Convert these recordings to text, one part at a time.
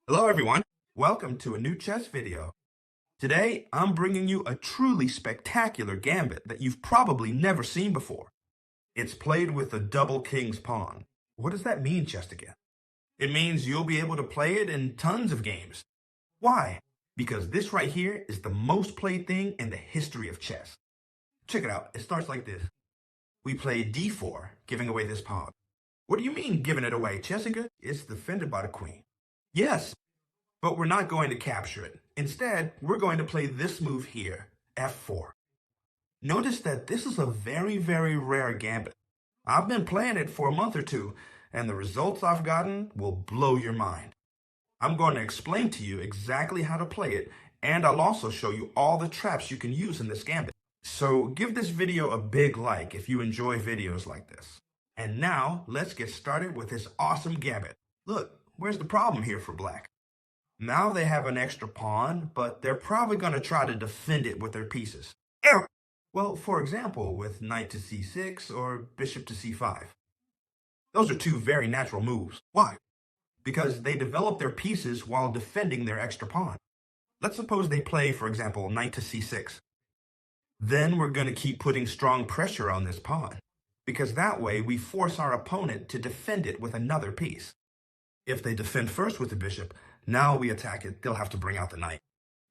Hello everyone, welcome to a new chess video. Today, I'm bringing you a truly spectacular gambit that you've probably never seen before. It's played with a double king's pawn. What does that mean, chess again? It means you'll be able to play it in tons of games. Why? Because this right here is the most played thing in the history of chess. Check it out, it starts like this. We play d4, giving away this pawn. What do you mean giving it away, Jessica? It's defended by the queen. Yes, but we're not going to capture it. Instead, we're going to play this move here, f4. Notice that this is a very, very rare gambit. I've been playing it for a month or two, and the results I've gotten will blow your mind. I'm going to explain to you exactly how to play it, and I'll also show you all the traps you can use in this gambit. So give this video a big like if you enjoy videos like this. And now, let's get started with this awesome gambit. Look, where's the problem here for black? Now they have an extra pawn, but they're probably going to try to defend it with their pieces. Well, for example, with knight to c6 or bishop to c5. Those are two very natural moves. Why? Because they develop their pieces while defending their extra pawn. Let's suppose they play, for example, knight to c6. Then we're going to keep putting strong pressure on this pawn, because that way we force our opponent to defend it with another piece. If they defend first with the bishop, now we attack it, they'll have to bring out the knight.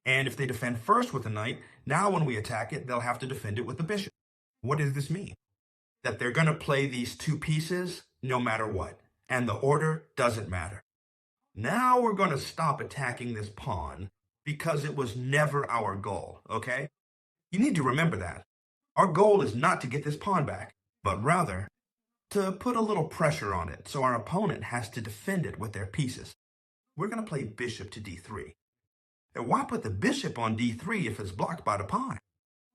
And if they defend first with the knight, now when we attack it, they'll have to defend it with the bishop. What does this mean? That they're going to play these two pieces no matter what, and the order doesn't matter. Now we're going to stop attacking this pawn because it was never our goal, okay? You need to remember that. Our goal is not to get this pawn back, but rather to put a little pressure on it so our opponent has to defend it with their pieces. We're going to play bishop to d3. And why put the bishop on d3 if it's blocked by the pawn?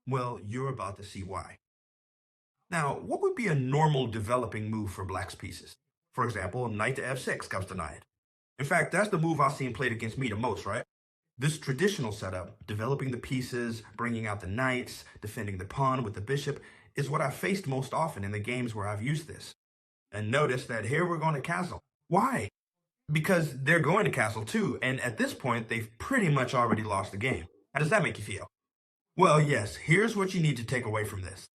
Well, you're about to see why. Now, what would be a normal developing move for black's pieces? For example, knight to f6 comes to knight. In fact, that's the move I've seen played against me the most, right? This traditional setup, developing the pieces, bringing out the knights, defending the pawn with the bishop, is what I've faced most often in the games where I've used this. And notice that here we're going to castle. Why? Because they're going to castle too, and at this point, they've pretty much already lost the game. How does that make you feel? Well, yes, here's what you need to take away from this.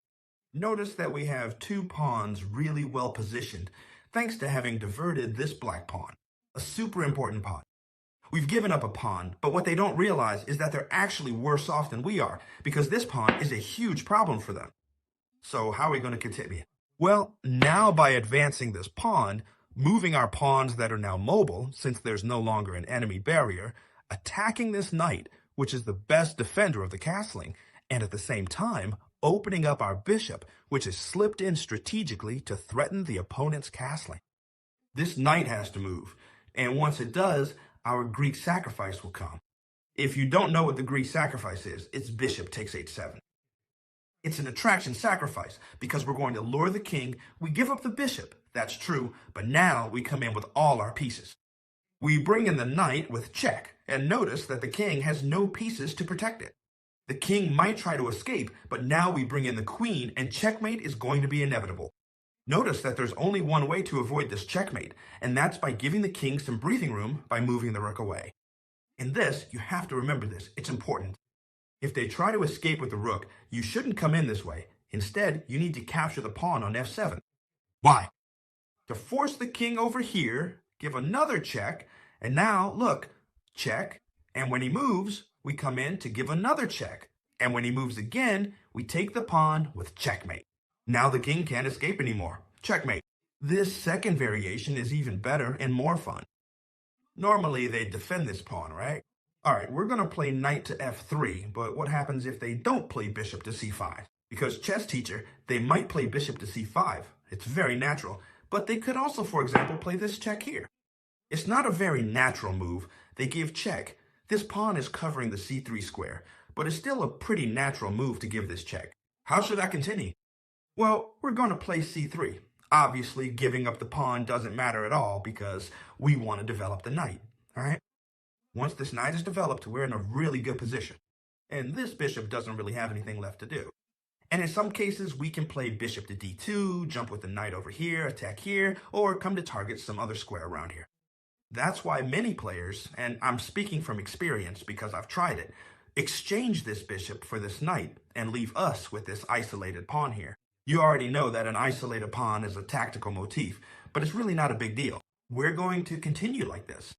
Notice that we have two pawns really well positioned, thanks to having diverted this black pawn, a super important pawn. We've given up a pawn, but what they don't realize is that they're actually worse off than we are, because this pawn is a huge problem for them. So how are we going to continue? Well, now by advancing this pawn, moving our pawns that are now mobile, since there's no longer an enemy barrier, attacking this knight, which is the best defender of the castling, and at the same time, opening up our bishop, which is slipped in strategically to threaten the opponent's castling. This knight has to move, and once it does, our Greek sacrifice will come. If you don't know what the Greek sacrifice is, it's bishop takes h7. It's an attraction sacrifice because we're going to lure the king. We give up the bishop, that's true, but now we come in with all our pieces. We bring in the knight with check, and notice that the king has no pieces to protect it. The king might try to escape, but now we bring in the queen, and checkmate is going to be inevitable. Notice that there's only one way to avoid this checkmate, and that's by giving the king some breathing room by moving the rook away. In this, you have to remember this. It's important. If they try to escape with the rook, you shouldn't come in this way. Instead, you need to capture the pawn on f7. Why? To force the king over here, give another check, and now, look, check, and when he moves, we come in to give another check, and when he moves again, we take the pawn with checkmate. Now the king can't escape anymore. Checkmate. This second variation is even better and more fun. Normally, they defend this pawn, right? All right, we're going to play knight to f3, but what happens if they don't play bishop to c5? Because chess teacher, they might play bishop to c5. It's very natural, but they could also, for example, play this check here. It's not a very natural move. They give check. This pawn is covering the c3 square, but it's still a pretty natural move to give this check. How should I continue? Well, we're going to play c3. Obviously, giving up the pawn doesn't matter at all because we want to develop the knight, all right? Once this knight is developed, we're in a really good position. And this bishop doesn't really have anything left to do. And in some cases, we can play bishop to d2, jump with the knight over here, attack here, or come to target some other square around here. That's why many players, and I'm speaking from experience because I've tried it, exchange this bishop for this knight and leave us with this isolated pawn here. You already know that an isolated pawn is a tactical motif, but it's really not a big deal. We're going to continue like this.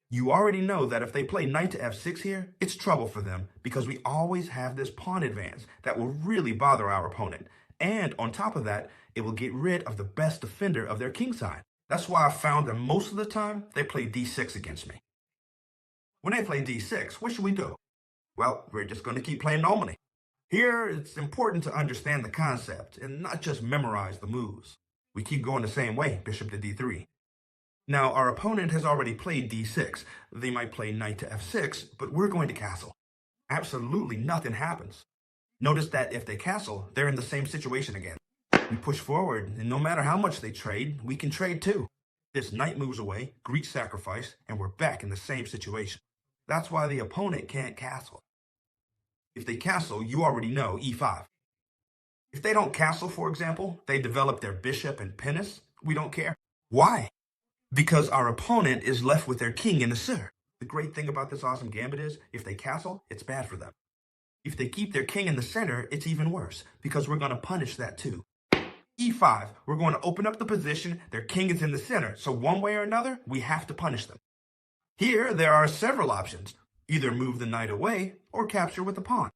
You already know that if they play knight to f6 here, it's trouble for them because we always have this pawn advance that will really bother our opponent. And on top of that, it will get rid of the best defender of their king side. That's why I found that most of the time, they play d6 against me. When they play d6, what should we do? Well, we're just going to keep playing normally. Here, it's important to understand the concept and not just memorize the moves. We keep going the same way, bishop to d3. Now, our opponent has already played d6. They might play knight to f6, but we're going to castle. Absolutely nothing happens. Notice that if they castle, they're in the same situation again. We push forward, and no matter how much they trade, we can trade too. This knight moves away, Greek sacrifice, and we're back in the same situation. That's why the opponent can't castle. If they castle, you already know e5. If they don't castle, for example, they develop their bishop and pin us, we don't care. Why? Because our opponent is left with their king in the center. The great thing about this awesome gambit is, if they castle, it's bad for them. If they keep their king in the center, it's even worse, because we're going to punish that too. e5, we're going to open up the position, their king is in the center, so one way or another, we have to punish them. Here, there are several options. Either move the knight away, or capture with the pawn.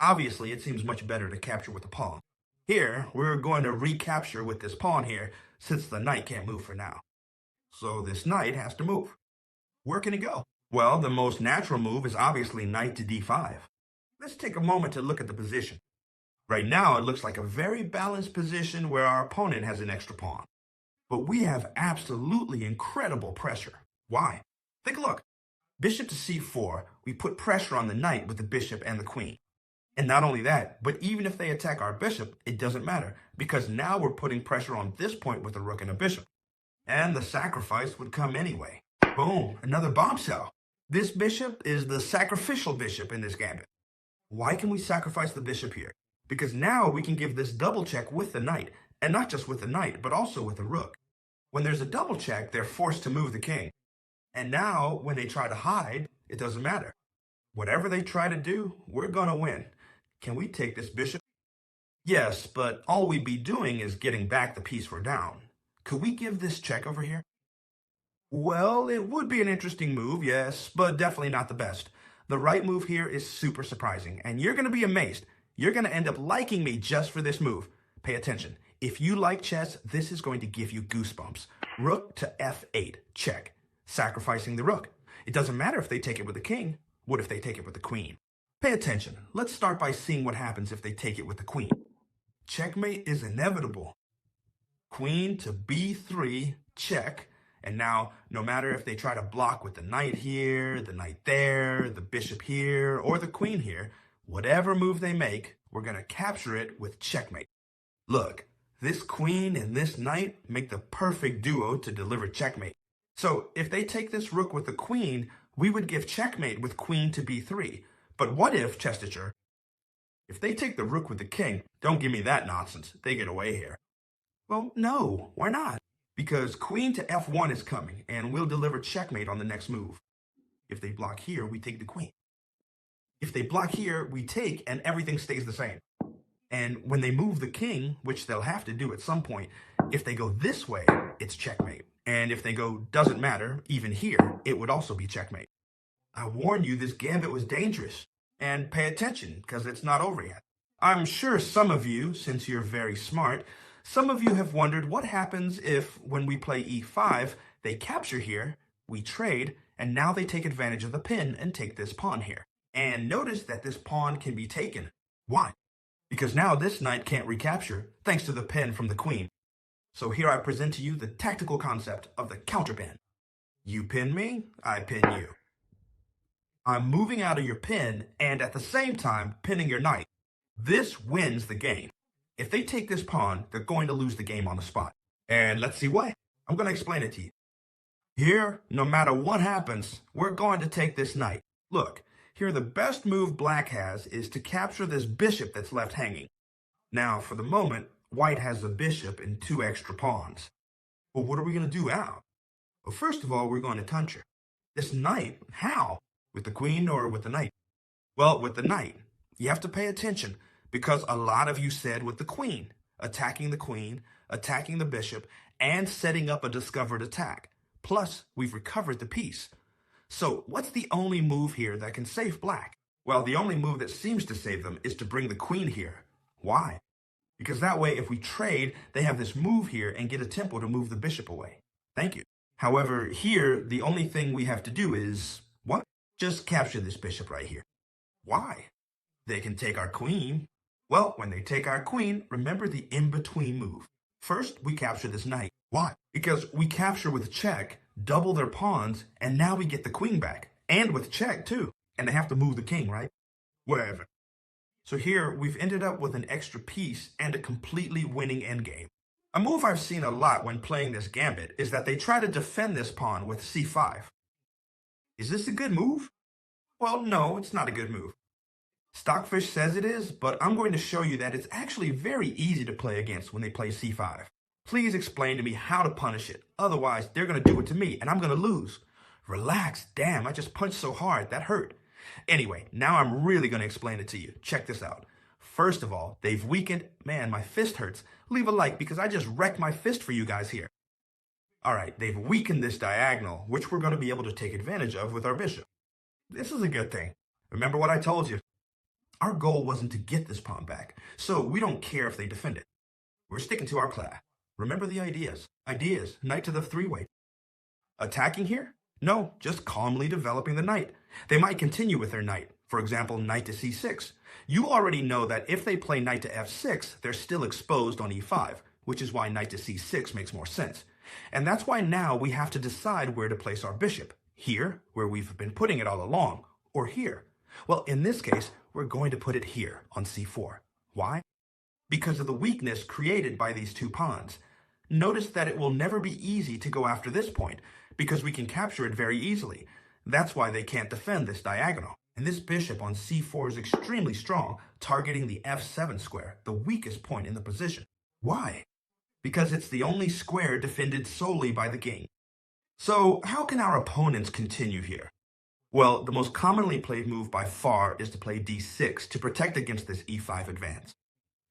Obviously, it seems much better to capture with the pawn. Here, we're going to recapture with this pawn here, since the knight can't move for now. So this knight has to move. Where can it go? Well, the most natural move is obviously knight to d5. Let's take a moment to look at the position. Right now, it looks like a very balanced position where our opponent has an extra pawn. But we have absolutely incredible pressure. Why? Take a look. Bishop to c4, we put pressure on the knight with the bishop and the queen. And not only that, but even if they attack our bishop, it doesn't matter, because now we're putting pressure on this point with a rook and a bishop. And the sacrifice would come anyway. Boom, another bombshell. This bishop is the sacrificial bishop in this gambit. Why can we sacrifice the bishop here? Because now we can give this double check with the knight, and not just with the knight, but also with the rook. When there's a double check, they're forced to move the king. And now, when they try to hide, it doesn't matter. Whatever they try to do, we're gonna win. Can we take this bishop? Yes, but all we'd be doing is getting back the piece we're down. Could we give this check over here? Well, it would be an interesting move, yes, but definitely not the best. The right move here is super surprising, and you're going to be amazed. You're going to end up liking me just for this move. Pay attention. If you like chess, this is going to give you goosebumps. Rook to f8, check. Sacrificing the rook. It doesn't matter if they take it with the king. What if they take it with the queen? Pay attention. Let's start by seeing what happens if they take it with the queen. Checkmate is inevitable. Queen to b3, check. And now, no matter if they try to block with the knight here, the knight there, the bishop here, or the queen here, whatever move they make, we're going to capture it with checkmate. Look, this queen and this knight make the perfect duo to deliver checkmate. So if they take this rook with the queen, we would give checkmate with queen to b3. But what if, chess teacher, if they take the rook with the king, don't give me that nonsense, they get away here. Well, no, why not? Because queen to f1 is coming, and we'll deliver checkmate on the next move. If they block here, we take the queen. If they block here, we take, and everything stays the same. And when they move the king, which they'll have to do at some point, if they go this way, it's checkmate. And if they go doesn't matter, even here, it would also be checkmate. I warned you this gambit was dangerous. And pay attention, because it's not over yet. I'm sure some of you, since you're very smart, some of you have wondered what happens if, when we play e5, they capture here, we trade, and now they take advantage of the pin and take this pawn here. And notice that this pawn can be taken. Why? Because now this knight can't recapture, thanks to the pin from the queen. So here I present to you the tactical concept of the counterpin. You pin me, I pin you. I'm moving out of your pin, and at the same time, pinning your knight. This wins the game. If they take this pawn, they're going to lose the game on the spot. And let's see why. I'm going to explain it to you. Here, no matter what happens, we're going to take this knight. Look, here the best move black has is to capture this bishop that's left hanging. Now, for the moment, white has a bishop and 2 extra pawns. But what are we going to do now? Well, first of all, we're going to conjure. This knight, how? With the queen or with the knight? Well, with the knight, you have to pay attention because a lot of you said with the queen, attacking the bishop, and setting up a discovered attack. Plus, we've recovered the piece. So, what's the only move here that can save black? Well, the only move that seems to save them is to bring the queen here. Why? Because that way, if we trade, they have this move here and get a tempo to move the bishop away. Thank you. However, here, the only thing we have to do is, what? Just capture this bishop right here. Why? They can take our queen. Well, when they take our queen, remember the in-between move. First, we capture this knight. Why? Because we capture with check, double their pawns, and now we get the queen back. And with check, too. And they have to move the king, right? Wherever. So here, we've ended up with an extra piece and a completely winning endgame. A move I've seen a lot when playing this gambit is that they try to defend this pawn with c5. Is this a good move? Well, no, it's not a good move. Stockfish says it is, but I'm going to show you that it's actually very easy to play against when they play c5. Please explain to me how to punish it. Otherwise, they're going to do it to me, and I'm going to lose. Relax. Damn, I just punched so hard. That hurt. Anyway, now I'm really going to explain it to you. Check this out. First of all, they've weakened. Man, my fist hurts. Leave a like because I just wrecked my fist for you guys here. All right, they've weakened this diagonal, which we're going to be able to take advantage of with our bishop. This is a good thing. Remember what I told you. Our goal wasn't to get this pawn back, so we don't care if they defend it. We're sticking to our class. Remember the ideas. Ideas, knight to the three-way. Attacking here? No, just calmly developing the knight. They might continue with their knight. For example, knight to c6. You already know that if they play knight to f6, they're still exposed on e5, which is why knight to c6 makes more sense. And that's why now we have to decide where to place our bishop. Here, where we've been putting it all along, or here. Well, in this case, we're going to put it here on c4. Why? Because of the weakness created by these two pawns. Notice that it will never be easy to go after this point, because we can capture it very easily. That's why they can't defend this diagonal. And this bishop on c4 is extremely strong, targeting the f7 square, the weakest point in the position. Why? Because it's the only square defended solely by the king. So how can our opponents continue here? Well, the most commonly played move by far is to play d6 to protect against this e5 advance.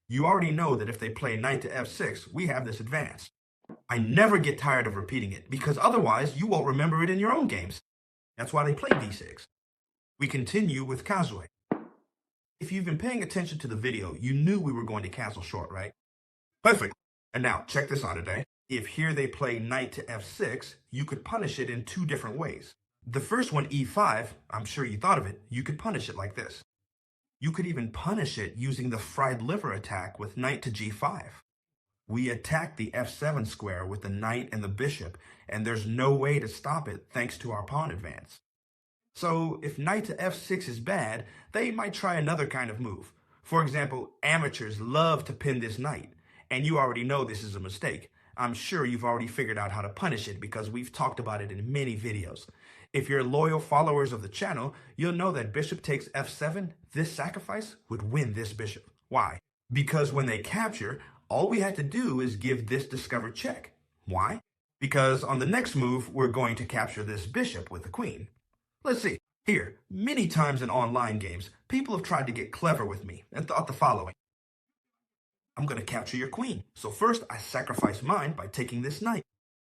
You already know that if they play knight to f6, we have this advance. I never get tired of repeating it, because otherwise you won't remember it in your own games. That's why they play d6. We continue with Kazue. If you've been paying attention to the video, you knew we were going to castle short, right? Perfect. And now, check this out today. If here they play knight to f6, you could punish it in two different ways. The first one, e5, I'm sure you thought of it, you could punish it like this. You could even punish it using the fried liver attack with knight to g5. We attack the f7 square with the knight and the bishop, and there's no way to stop it thanks to our pawn advance. So if knight to f6 is bad, they might try another kind of move. For example, amateurs love to pin this knight, and you already know this is a mistake. I'm sure you've already figured out how to punish it because we've talked about it in many videos. If you're loyal followers of the channel, you'll know that bishop takes f7, this sacrifice would win this bishop. Why? Because when they capture, all we had to do is give this discovered check. Why? Because on the next move, we're going to capture this bishop with the queen. Let's see. Here, many times in online games, people have tried to get clever with me and thought the following. I'm going to capture your queen. So first, I sacrifice mine by taking this knight.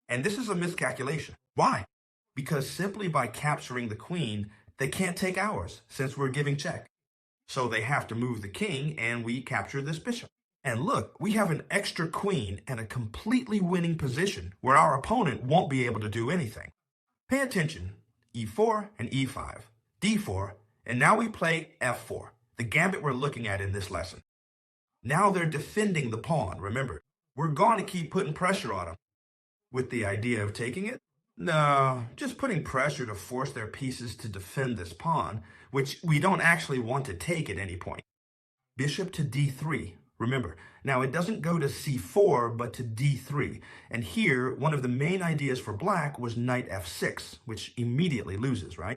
And this is a miscalculation. Why? Because simply by capturing the queen, they can't take ours since we're giving check. So they have to move the king and we capture this bishop. And look, we have an extra queen and a completely winning position where our opponent won't be able to do anything. Pay attention. e4 and e5, d4, and now we play f4, the gambit we're looking at in this lesson. Now they're defending the pawn, remember. We're going to keep putting pressure on them. With the idea of taking it? No, just putting pressure to force their pieces to defend this pawn, which we don't actually want to take at any point. Bishop to d3, remember. Now it doesn't go to c4, but to d3. And here, one of the main ideas for black was knight f6, which immediately loses, right?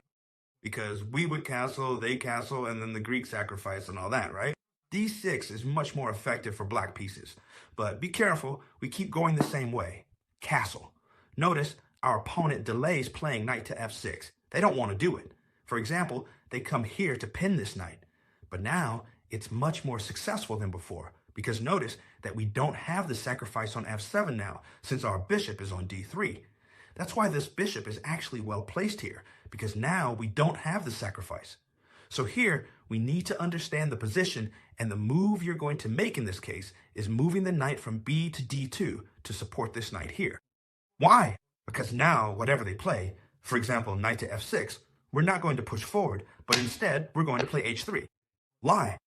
Because we would castle, they castle, and then the Greek sacrifice and all that, right? d6 is much more effective for black pieces. But be careful, we keep going the same way. Castle. Notice, our opponent delays playing knight to f6. They don't want to do it. For example, they come here to pin this knight. But now it's much more successful than before, because notice that we don't have the sacrifice on f7 now, since our bishop is on d3. That's why this bishop is actually well placed here, because now we don't have the sacrifice. So here, we need to understand the position, and the move you're going to make in this case is moving the knight from b to d2 to support this knight here. Why? Because now, whatever they play, for example, knight to f6, we're not going to push forward, but instead, we're going to play h3. Why?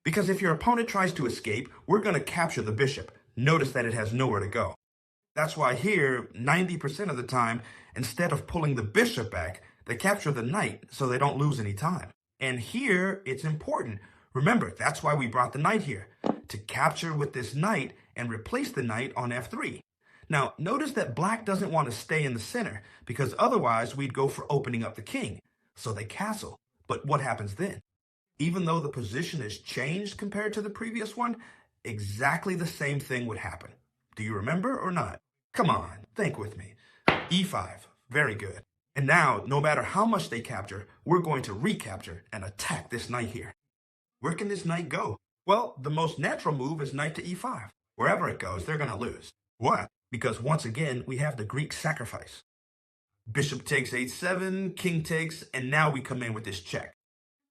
Because if your opponent tries to escape, we're going to capture the bishop. Notice that it has nowhere to go. That's why here, 90% of the time, instead of pulling the bishop back, they capture the knight so they don't lose any time. And here, it's important. Remember, that's why we brought the knight here, to capture with this knight and replace the knight on f3. Now, notice that black doesn't want to stay in the center, because otherwise we'd go for opening up the king. So they castle. But what happens then? Even though the position has changed compared to the previous one, exactly the same thing would happen. Do you remember or not? Come on, think with me. e5, very good. And now, no matter how much they capture, we're going to recapture and attack this knight here. Where can this knight go? Well, the most natural move is knight to e5. Wherever it goes, they're going to lose. Why? Because once again, we have the Greek sacrifice. Bishop takes h7, king takes, and now we come in with this check.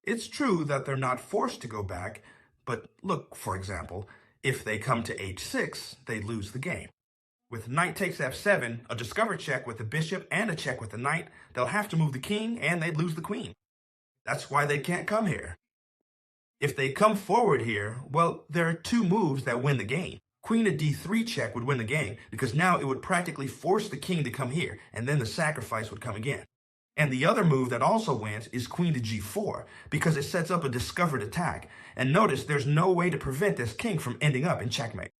It's true that they're not forced to go back, but look, for example, if they come to h6, they lose the game. With knight takes f7, a discover check with the bishop and a check with the knight, they'll have to move the king and they'd lose the queen. That's why they can't come here. If they come forward here, well, there are two moves that win the game. Queen to d3 check would win the game, because now it would practically force the king to come here, and then the sacrifice would come again. And the other move that also wins is queen to g4, because it sets up a discovered attack. And notice there's no way to prevent this king from ending up in checkmate.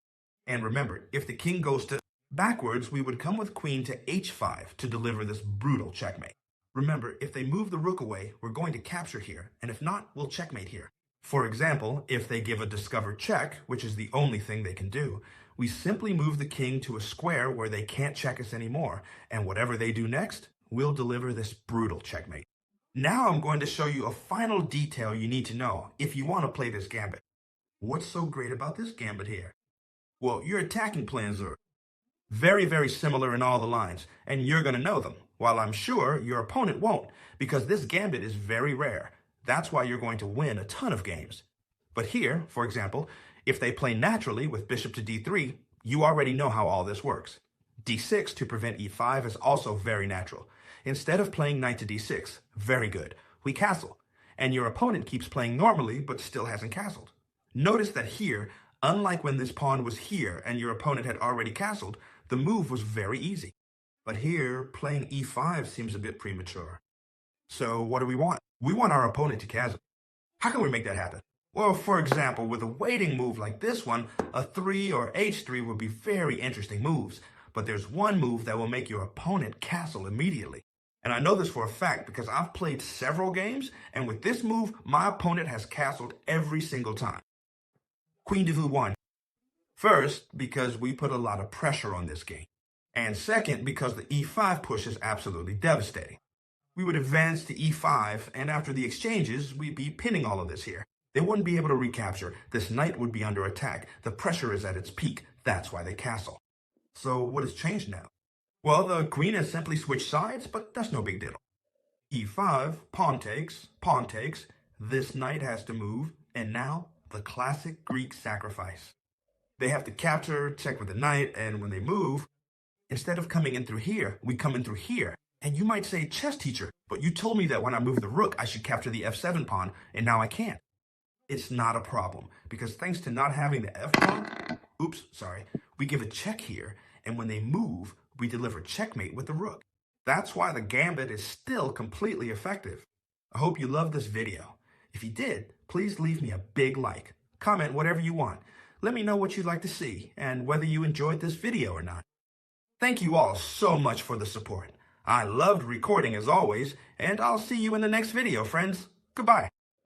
And remember, if the king goes to backwards, we would come with queen to h5 to deliver this brutal checkmate. Remember, if they move the rook away, we're going to capture here, and if not, we'll checkmate here. For example, if they give a discovered check, which is the only thing they can do, we simply move the king to a square where they can't check us anymore, and whatever they do next, we'll deliver this brutal checkmate. Now I'm going to show you a final detail you need to know if you want to play this gambit. What's so great about this gambit here? Well, your attacking plans are very, very similar in all the lines, and you're going to know them, while I'm sure your opponent won't, because this gambit is very rare. That's why you're going to win a ton of games. But here, for example, if they play naturally with bishop to d3, you already know how all this works. d6 to prevent e5 is also very natural. Instead of playing knight to d6, very good, we castle. And your opponent keeps playing normally, but still hasn't castled. Notice that here, unlike when this pawn was here and your opponent had already castled, the move was very easy. But here, playing e5 seems a bit premature. So what do we want? We want our opponent to castle. How can we make that happen? Well, for example, with a waiting move like this one, a 3 or h3 would be very interesting moves. But there's one move that will make your opponent castle immediately. And I know this for a fact because I've played several games, and with this move, my opponent has castled every single time. Queen to v1. First, because we put a lot of pressure on this game. And second, because the e5 push is absolutely devastating. We would advance to e5, and after the exchanges, we'd be pinning all of this here. They wouldn't be able to recapture. This knight would be under attack. The pressure is at its peak. That's why they castle. So what has changed now? Well, the queen has simply switched sides, but that's no big deal. e5, pawn takes, this knight has to move, and now the classic Greek sacrifice. They have to capture, check with the knight, and when they move, instead of coming in through here, we come in through here. And you might say, chess teacher, but you told me that when I move the rook, I should capture the f7 pawn, and now I can't. It's not a problem, because thanks to not having the f pawn, we give a check here, and when they move, we deliver checkmate with the rook. That's why the gambit is still completely effective. I hope you loved this video. If you did, please leave me a big like. Comment whatever you want. Let me know what you'd like to see, and whether you enjoyed this video or not. Thank you all so much for the support. I loved recording as always, and I'll see you in the next video, friends. Goodbye.